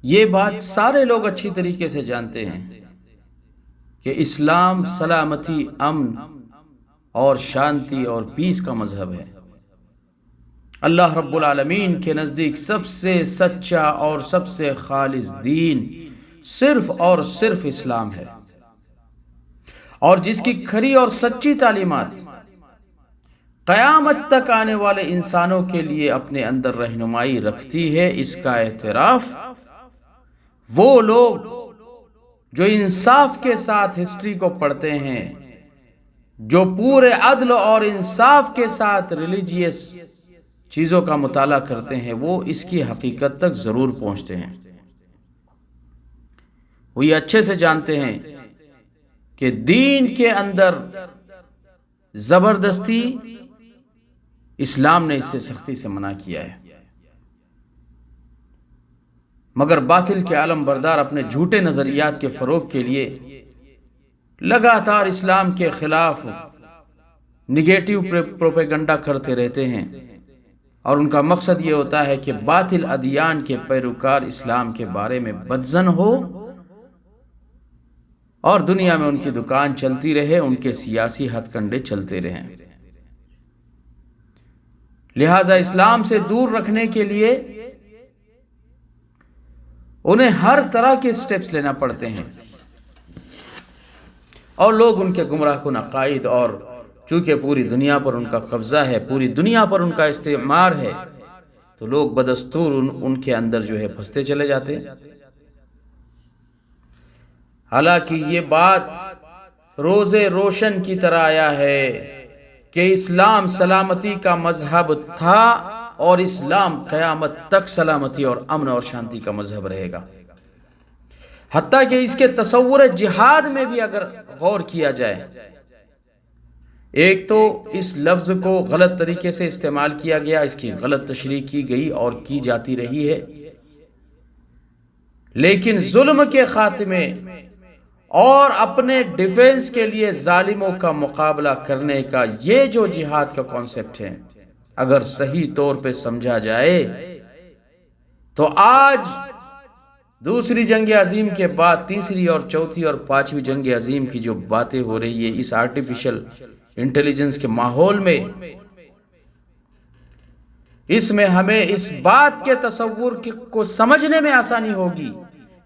یہ بات سارے لوگ اچھی طریقے سے جانتے ہیں کہ اسلام سلامتی، امن اور شانتی اور پیس کا مذہب ہے۔ اللہ رب العالمین کے نزدیک سب سے سچا اور سب سے خالص دین صرف اور صرف اسلام ہے، اور جس کی کھری اور سچی تعلیمات قیامت تک آنے والے انسانوں کے لیے اپنے اندر رہنمائی رکھتی ہے، اس کا اعتراف وہ لوگ جو انصاف کے ساتھ ہسٹری کو پڑھتے ہیں، جو پورے عدل اور انصاف کے ساتھ ریلیجیس چیزوں کا مطالعہ کرتے ہیں، وہ اس کی حقیقت تک ضرور پہنچتے ہیں۔ وہ یہ اچھے سے جانتے ہیں کہ دین کے اندر زبردستی اسلام نے اس سے سختی سے منع کیا ہے، مگر باطل کے عالم بردار اپنے جھوٹے نظریات کے فروغ کے لیے لگاتار اسلام کے خلاف نگیٹو پروپیگنڈا کرتے رہتے ہیں، اور ان کا مقصد یہ ہوتا ہے کہ باطل ادیان کے پیروکار اسلام کے بارے میں بدظن ہو اور دنیا میں ان کی دکان چلتی رہے، ان کے سیاسی ہتھ کنڈے چلتے رہیں۔ لہذا اسلام سے دور رکھنے کے لیے انہیں ہر طرح کے سٹیپس لینا پڑتے ہیں، اور لوگ ان کے گمراہ کن عقائد، اور چونکہ پوری دنیا پر ان کا قبضہ ہے، پوری دنیا پر ان کا استعمار ہے، تو لوگ بدستور ان کے اندر جو ہے پھنستے چلے جاتے ہیں۔ حالانکہ یہ بات روز روشن کی طرح آیا ہے کہ اسلام سلامتی کا مذہب تھا، اور اسلام قیامت تک سلامتی اور امن اور شانتی کا مذہب رہے گا۔ حتیٰ کہ اس کے تصور جہاد میں بھی اگر غور کیا جائے، ایک تو اس لفظ کو غلط طریقے سے استعمال کیا گیا، اس کی غلط تشریح کی گئی اور کی جاتی رہی ہے، لیکن ظلم کے خاتمے اور اپنے ڈیفنس کے لیے ظالموں کا مقابلہ کرنے کا یہ جو جہاد کا کانسیپٹ ہے، اگر صحیح طور پہ سمجھا جائے تو آج دوسری جنگ عظیم کے بعد تیسری اور چوتھی اور پانچویں جنگ عظیم کی جو باتیں ہو رہی ہے اس آرٹیفیشل انٹیلیجنس کے ماحول میں، اس میں ہمیں اس بات کے تصور کو سمجھنے میں آسانی ہوگی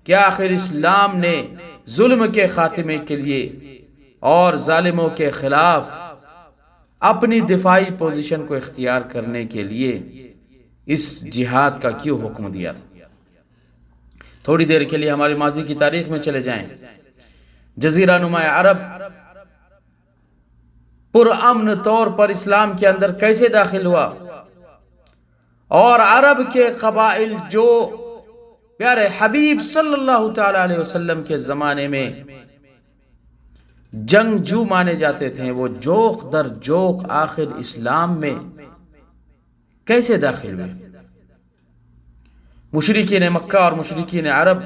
کہ آخر اسلام نے ظلم کے خاتمے کے لیے اور ظالموں کے خلاف اپنی دفاعی پوزیشن کو اختیار کرنے کے لیے اس جہاد کا کیوں حکم دیا تھا۔ تھوڑی دیر کے لیے ہماری ماضی کی تاریخ میں چلے جائیں۔ جزیرہ نما عرب پرامن طور پر اسلام کے اندر کیسے داخل ہوا، اور عرب کے قبائل جو پیارے حبیب صلی اللہ تعالی علیہ وسلم کے زمانے میں جنگجو مانے جاتے تھے، وہ جوق در جوق آخر اسلام میں کیسے داخل ہوئے۔ مشرکین مکہ اور مشرکین عرب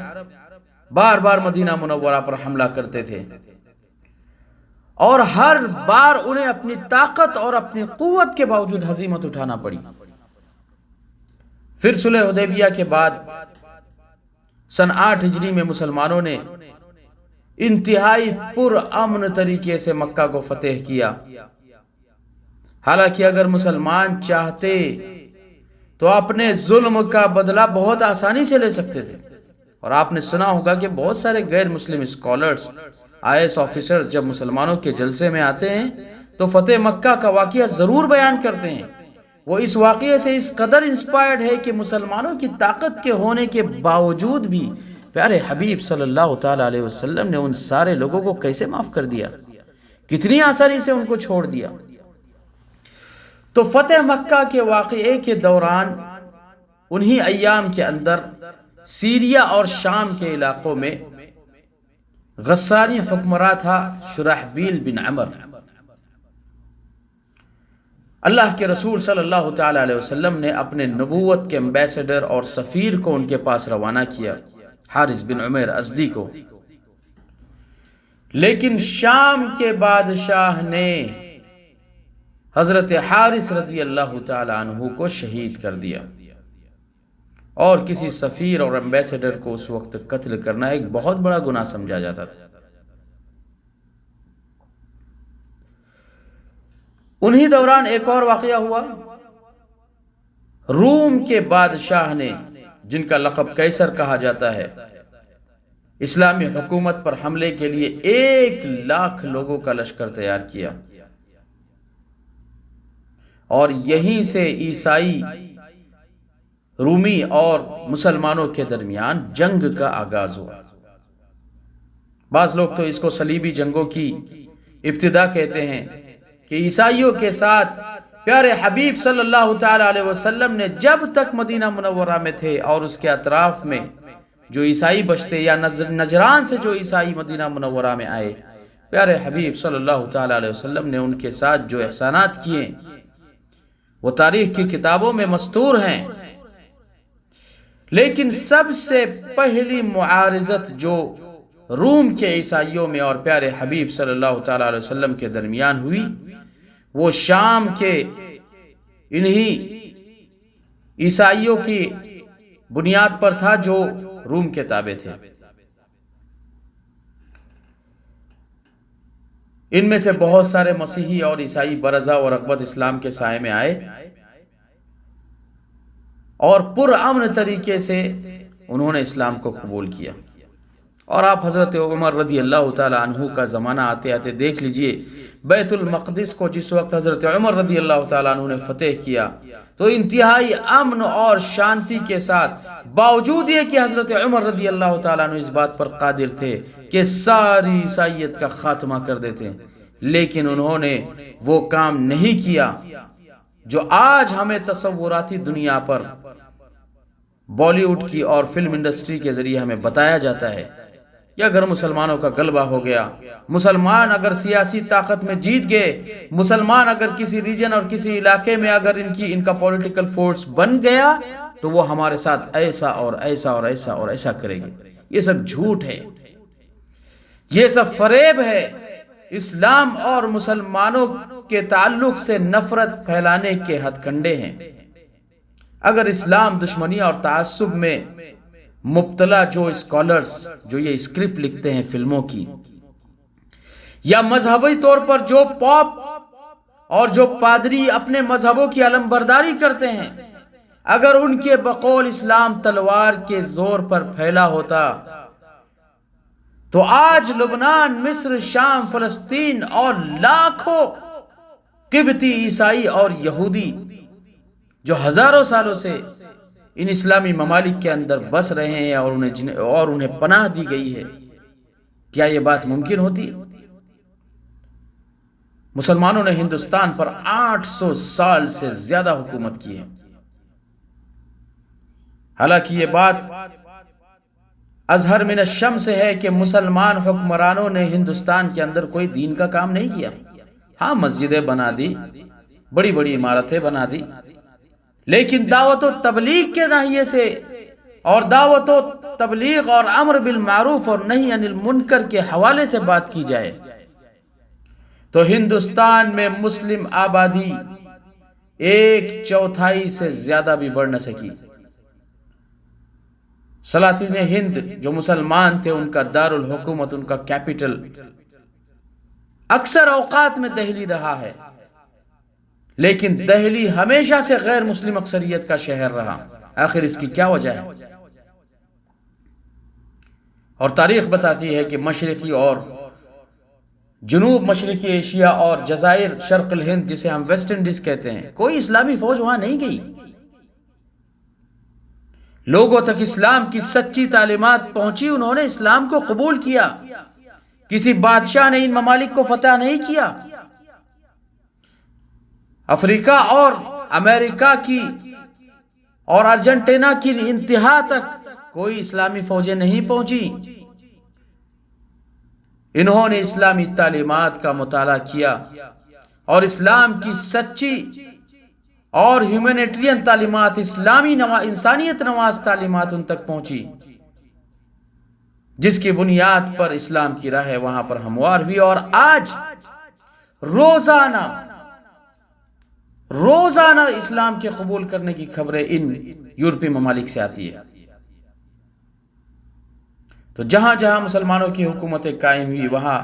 بار بار مدینہ منورہ پر حملہ کرتے تھے، اور ہر بار انہیں اپنی طاقت اور اپنی قوت کے باوجود ہزیمت اٹھانا پڑی۔ پھر صلح حدیبیہ کے بعد سن 8 ہجری میں مسلمانوں نے انتہائی پرامن طریقے سے مکہ کو فتح کیا۔ حالانکہ اگر مسلمان چاہتے تو اپنے ظلم کا بدلہ بہت آسانی سے لے سکتے تھے، اور آپ نے سنا ہوگا کہ بہت سارے غیر مسلم اسکالرز، IAS آفیسرز جب مسلمانوں کے جلسے میں آتے ہیں تو فتح مکہ کا واقعہ ضرور بیان کرتے ہیں۔ وہ اس واقعے سے اس قدر انسپائرڈ ہے کہ مسلمانوں کی طاقت کے ہونے کے باوجود بھی پیارے حبیب صلی اللہ تعالی علیہ وسلم نے ان سارے لوگوں کو کیسے معاف کر دیا، کتنی آسانی سے ان کو چھوڑ دیا۔ تو فتح مکہ کے واقعے کے دوران انہی ایام کے اندر سیریا اور شام کے علاقوں میں غسانی حکمراں تھا شرحبیل بن عمر۔ اللہ کے رسول صلی اللہ تعالی علیہ وسلم نے اپنے نبوت کے ایمبیسڈر اور سفیر کو ان کے پاس روانہ کیا، حارث بن عمیر ازدی کو، لیکن شام کے بادشاہ نے حضرت حارث رضی اللہ تعالی عنہ کو شہید کر دیا۔ اور کسی سفیر اور ایمبیسڈر کو اس وقت قتل کرنا ایک بہت بڑا گناہ سمجھا جاتا تھا۔ انہی دوران ایک اور واقعہ ہوا۔ روم کے بادشاہ نے، جن کا لقب قیصر کہا جاتا ہے، اسلامی حکومت پر حملے کے لیے 1,00,000 لوگوں کا لشکر تیار کیا، اور یہیں سے عیسائی، رومی اور مسلمانوں کے درمیان جنگ کا آغاز ہوا۔ بعض لوگ تو اس کو صلیبی جنگوں کی ابتدا کہتے ہیں کہ عیسائیوں کے ساتھ پیارے حبیب صلی اللہ تعالی علیہ وسلم نے جب تک مدینہ منورہ میں تھے اور اس کے اطراف میں جو عیسائی بچتے، یا نجران سے جو عیسائی مدینہ منورہ میں آئے، پیارے حبیب صلی اللہ تعالی علیہ وسلم نے ان کے ساتھ جو احسانات کیے وہ تاریخ کی کتابوں میں مستور ہیں۔ لیکن سب سے پہلی معارضت جو روم کے عیسائیوں میں اور پیارے حبیب صلی اللہ تعالی علیہ وسلم کے درمیان ہوئی، وہ شام کے انہی عیسائیوں کی بنیاد پر تھا جو روم کے تابع تھے۔ ان میں سے بہت سارے مسیحی اور عیسائی برضا و رغبت اسلام کے سائے میں آئے اور پرامن طریقے سے انہوں نے اسلام کو قبول کیا۔ اور آپ حضرت عمر رضی اللہ تعالی عنہ کا زمانہ آتے آتے دیکھ لیجئے، بیت المقدس کو جس وقت حضرت عمر رضی اللہ تعالی عنہ نے فتح کیا تو انتہائی امن اور شانتی کے ساتھ، باوجود یہ کہ حضرت عمر رضی اللہ تعالیٰ عنہ اس بات پر قادر تھے کہ ساری عیسائیت کا خاتمہ کر دیتے، لیکن انہوں نے وہ کام نہیں کیا جو آج ہمیں تصوراتی دنیا پر بالی ووڈ کی اور فلم انڈسٹری کے ذریعے ہمیں بتایا جاتا ہے کہ اگر مسلمانوں کا غلبہ ہو گیا، مسلمان اگر سیاسی طاقت میں جیت گئے، مسلمان اگر کسی ریجن اور کسی علاقے میں اگر ان کا پولیٹیکل فورس بن گیا تو وہ ہمارے ساتھ ایسا اور ایسا اور ایسا اور ایسا کرے گے۔ یہ سب جھوٹ ہے، یہ سب فریب ہے، اسلام اور مسلمانوں کے تعلق سے نفرت پھیلانے کے ہتھ کنڈے ہیں۔ اگر اسلام دشمنی اور تعصب میں مبتلا جو اسکالرز جو یہ اسکرپٹ لکھتے ہیں فلموں کی، یا مذہبی طور پر جو پاپ اور جو پادری اپنے مذہبوں کی علمبرداری کرتے ہیں، اگر ان کے بقول اسلام تلوار کے زور پر پھیلا ہوتا تو آج لبنان، مصر، شام، فلسطین اور لاکھوں قبطی، عیسائی اور یہودی جو ہزاروں سالوں سے ان اسلامی ممالک کے اندر بس رہے ہیں اور انہیں پناہ دی گئی ہے، کیا یہ بات ممکن ہوتی؟ مسلمانوں نے ہندوستان پر 800 سال سے زیادہ حکومت کی ہے۔ حالانکہ یہ بات اظہر من الشمس ہے کہ مسلمان حکمرانوں نے ہندوستان کے اندر کوئی دین کا کام نہیں کیا۔ ہاں، مسجدیں بنا دی، بڑی بڑی عمارتیں بنا دی، لیکن دعوت و تبلیغ کے ناحیے سے اور دعوت و تبلیغ اور امر بالمعروف اور نہی عن المنکر کے حوالے سے بات کی جائے تو ہندوستان میں مسلم آبادی 1/4 سے زیادہ بھی بڑھ نہ سکی۔ سلاطین ہند جو مسلمان تھے، ان کا دارالحکومت، ان کا کیپٹل اکثر اوقات میں دہلی رہا ہے، لیکن دہلی ہمیشہ سے غیر مسلم اکثریت کا شہر رہا۔ آخر اس کی کیا وجہ ہے؟ اور تاریخ بتاتی ہے کہ مشرقی اور جنوب مشرقی ایشیا اور جزائر شرق الہند، جسے ہم ویسٹ انڈیز کہتے ہیں، کوئی اسلامی فوج وہاں نہیں گئی۔ لوگوں تک اسلام کی سچی تعلیمات پہنچی، انہوں نے اسلام کو قبول کیا۔ کسی بادشاہ نے ان ممالک کو فتح نہیں کیا۔ افریقہ اور امریکہ کی اور ارجنٹینا کی انتہا تک کوئی اسلامی فوجیں نہیں پہنچی۔ انہوں نے اسلامی تعلیمات کا مطالعہ کیا اور اسلام کی سچی اور ہیومینیٹرین تعلیمات، اسلامی انسانیت نواز تعلیمات ان تک پہنچی، جس کی بنیاد پر اسلام کی راہ وہاں پر ہموار ہوئی۔ اور آج روزانہ اسلام کے قبول کرنے کی خبریں ان یورپی ممالک سے آتی ہے۔ تو جہاں جہاں مسلمانوں کی حکومتیں قائم ہوئی وہاں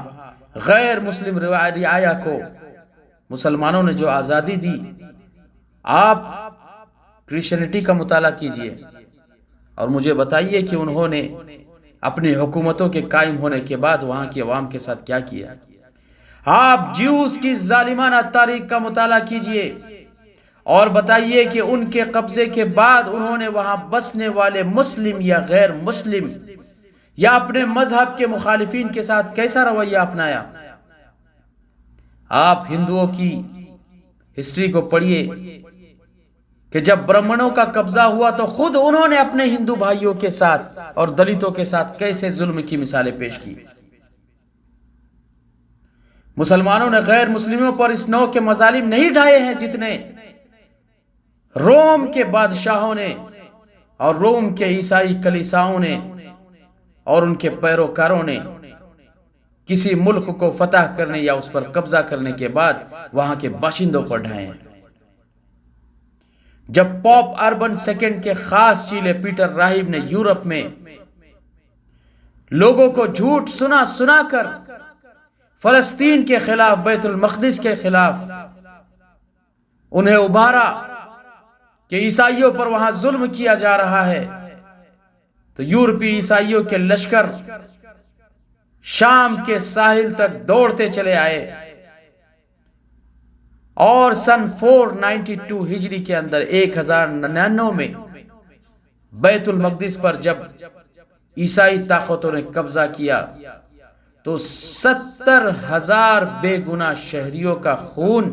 غیر مسلم رعایا کو مسلمانوں نے جو آزادی دی، آپ کرسچینٹی کا مطالعہ کیجئے اور مجھے بتائیے کہ انہوں نے اپنی حکومتوں کے قائم ہونے کے بعد وہاں کی عوام کے ساتھ کیا کیا۔ آپ جیوز کی ظالمانہ تاریخ کا مطالعہ کیجئے اور بتائیے کہ ان کے قبضے کے بعد انہوں نے وہاں بسنے والے مسلم یا غیر مسلم یا اپنے مذہب کے مخالفین کے ساتھ کیسا رویہ اپنایا۔ آپ ہندوؤں کی ہسٹری کو پڑھیے کہ جب برہمنوں کا قبضہ ہوا تو خود انہوں نے اپنے ہندو بھائیوں کے ساتھ اور دلتوں کے ساتھ کیسے ظلم کی مثالیں پیش کی۔ مسلمانوں نے غیر مسلموں پر اس نوع کے مظالم نہیں ڈھائے ہیں جتنے روم کے بادشاہوں نے اور روم کے عیسائی کلیساؤں نے اور ان کے پیروکاروں نے کسی ملک کو فتح کرنے یا اس پر قبضہ کرنے کے بعد وہاں کے باشندوں پر ڈھائے ہیں۔ جب پوپ اربن سیکنڈ کے خاص چیلے پیٹر راہب نے یورپ میں لوگوں کو جھوٹ سنا کر فلسطین کے خلاف، بیت المقدس کے خلاف انہیں ابھارا کہ عیسائیوں پر وہاں ظلم کیا جا رہا ہے، تو یورپی عیسائیوں کے لشکر شام کے ساحل تک دوڑتے چلے آئے اور سن 492 ہجری کے اندر 1099 میں بیت المقدس پر جب عیسائی طاقتوں نے قبضہ کیا تو 70,000 بے گناہ شہریوں کا خون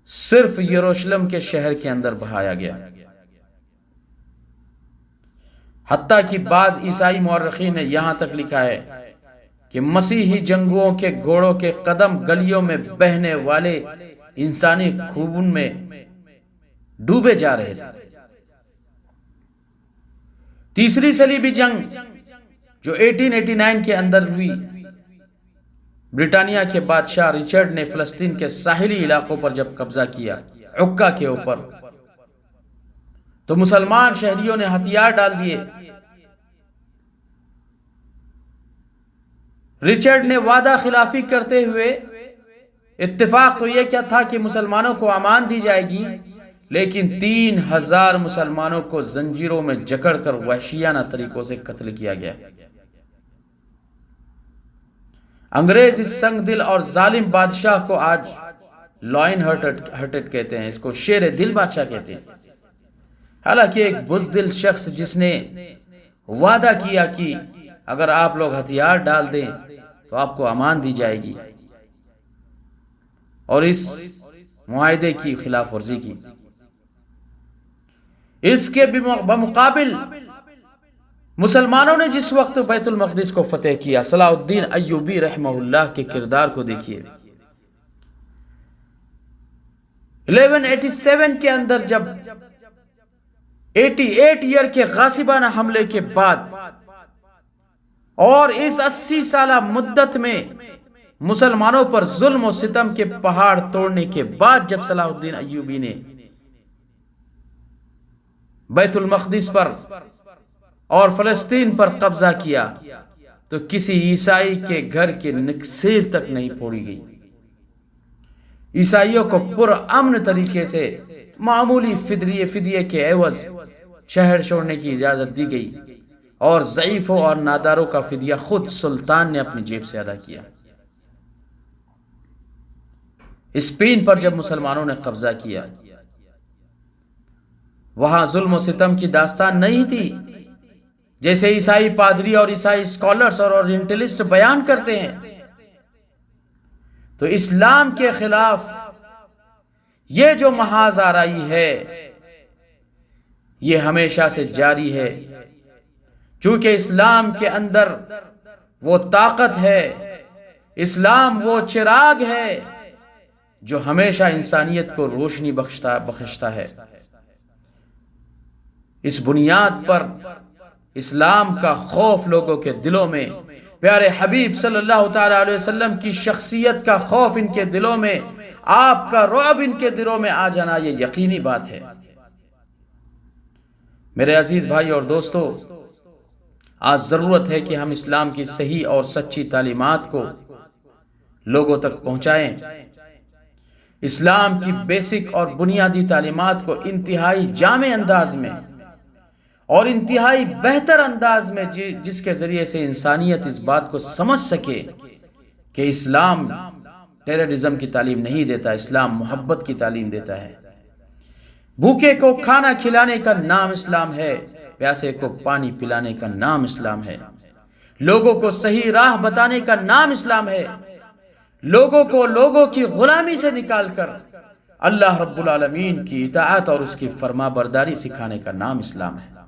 صرف یروشلم کے شہر کے اندر بہایا گیا۔ حتیٰ کہ بعض عیسائی مورخین نے یہاں تک لکھا ہے کہ مسیحی جنگجوؤں کے گھوڑوں کے قدم گلیوں میں بہنے والے انسانی خون میں ڈوبے جا رہے تھے۔ تیسری صلیبی جنگ جو 1889 کے اندر ہوئی، برطانیہ کے بادشاہ رچرڈ نے فلسطین کے ساحلی علاقوں پر جب قبضہ کیا عکا کے اوپر، تو مسلمان شہریوں نے ہتھیار ڈال دیے۔ رچرڈ نے وعدہ خلافی کرتے ہوئے، اتفاق تو یہ کیا تھا کہ مسلمانوں کو امان دی جائے گی، لیکن 3,000 مسلمانوں کو زنجیروں میں جکڑ کر وحشیانہ طریقوں سے قتل کیا گیا۔ انگریز اس سنگ دل اور ظالم بادشاہ کو آج لائن ہارٹڈ کہتے ہیں، اس کو شیر دل بادشاہ کہتے ہیں، حالانکہ ایک بزدل شخص جس نے وعدہ کیا کہ اگر آپ لوگ ہتھیار ڈال دیں تو آپ کو امان دی جائے گی، اور اس معاہدے کی خلاف ورزی کی۔ اس کے بمقابل مسلمانوں نے جس وقت بیت المقدس کو فتح کیا، صلاح الدین ایوبی رحمہ اللہ کے کردار کو دیکھیے۔ 1187 کے اندر جب 88 ایئر کے غاصبانہ حملے کے بعد اور اس 80 سالہ مدت میں مسلمانوں پر ظلم و ستم کے پہاڑ توڑنے کے بعد جب صلاح الدین ایوبی نے بیت المقدس پر اور فلسطین پر قبضہ کیا تو کسی عیسائی کے گھر کے نکسیر تک نہیں پھوڑی گئی۔ عیسائیوں کو پرامن طریقے سے معمولی فدیے کے عوض شہر چھوڑنے کی اجازت دی گئی، اور ضعیفوں اور ناداروں کا فدیہ خود سلطان نے اپنی جیب سے ادا کیا۔ اسپین پر جب مسلمانوں نے قبضہ کیا، وہاں ظلم و ستم کی داستان نہیں تھی جیسے عیسائی پادری اور عیسائی اسکالرز اور اورینٹلسٹ بیان کرتے ہیں۔ تو اسلام کے خلاف یہ جو محاذ آرائی ہے یہ ہمیشہ سے جاری ہے، چونکہ اسلام کے اندر وہ طاقت ہے، اسلام وہ چراغ ہے جو ہمیشہ انسانیت کو روشنی بخشتا ہے۔ اس بنیاد پر اسلام کا خوف لوگوں کے دلوں میں، پیارے حبیب صلی اللہ تعالی علیہ وسلم کی شخصیت کا خوف ان کے دلوں میں، آپ کا رعب ان کے دلوں میں آ جانا، یہ یقینی بات ہے۔ میرے عزیز بھائی اور دوستو، آج ضرورت ہے کہ ہم اسلام کی صحیح اور سچی تعلیمات کو لوگوں تک پہنچائیں۔ اسلام کی بیسک اور بنیادی تعلیمات کو انتہائی جامع انداز میں اور انتہائی بہتر انداز میں، جس کے ذریعے سے انسانیت اس بات کو سمجھ سکے کہ اسلام ٹیررزم کی تعلیم نہیں دیتا، اسلام محبت کی تعلیم دیتا ہے۔ بھوکے کو کھانا کھلانے کا نام اسلام ہے، پیاسے کو پانی پلانے کا نام اسلام ہے، لوگوں کو صحیح راہ بتانے کا نام اسلام ہے، لوگوں کو لوگوں کی غلامی سے نکال کر اللہ رب العالمین کی اطاعت اور اس کی فرما برداری سکھانے کا نام اسلام ہے۔